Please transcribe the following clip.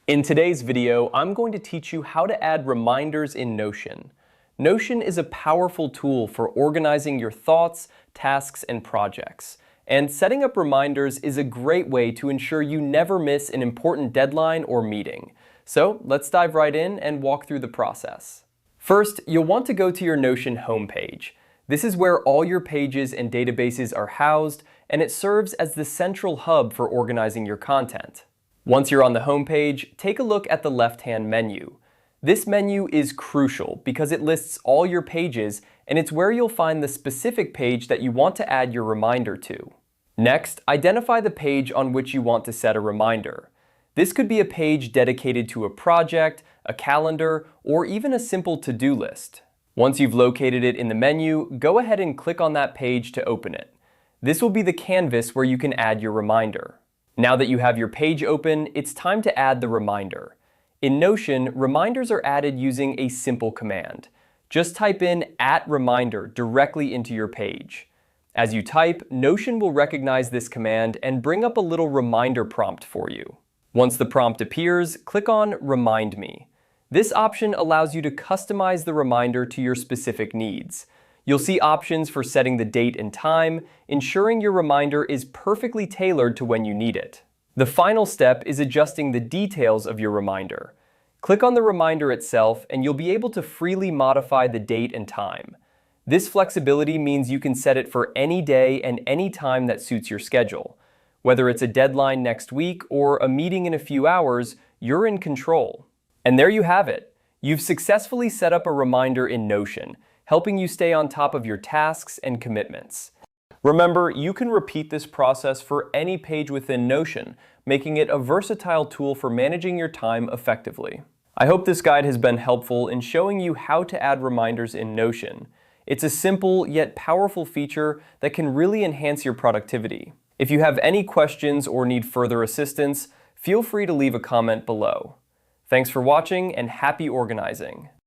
In today's video, I'm going to teach you how to add reminders in Notion. Notion is a powerful tool for organizing your thoughts, tasks, and projects. And setting up reminders is a great way to ensure you never miss an important deadline or meeting. So let's dive right in and walk through the process. First, you'll want to go to your Notion homepage. This is where all your pages and databases are housed, and it serves as the central hub for organizing your content. Once you're on the home page, take a look at the left-hand menu. This menu is crucial because it lists all your pages and it's where you'll find the specific page that you want to add your reminder to. Next, identify the page on which you want to set a reminder. This could be a page dedicated to a project, a calendar, or even a simple to-do list. Once you've located it in the menu, go ahead and click on that page to open it. This will be the canvas where you can add your reminder. Now that you have your page open, it's time to add the reminder. In Notion, reminders are added using a simple command. Just type in @reminder directly into your page. As you type, Notion will recognize this command and bring up a little reminder prompt for you. Once the prompt appears, click on Remind Me. This option allows you to customize the reminder to your specific needs. You'll see options for setting the date and time, ensuring your reminder is perfectly tailored to when you need it. The final step is adjusting the details of your reminder. Click on the reminder itself and you'll be able to freely modify the date and time. This flexibility means you can set it for any day and any time that suits your schedule. Whether it's a deadline next week or a meeting in a few hours, you're in control. And there you have it. You've successfully set up a reminder in Notion, helping you stay on top of your tasks and commitments. Remember, you can repeat this process for any page within Notion, making it a versatile tool for managing your time effectively. I hope this guide has been helpful in showing you how to add reminders in Notion. It's a simple yet powerful feature that can really enhance your productivity. If you have any questions or need further assistance, feel free to leave a comment below. Thanks for watching and happy organizing!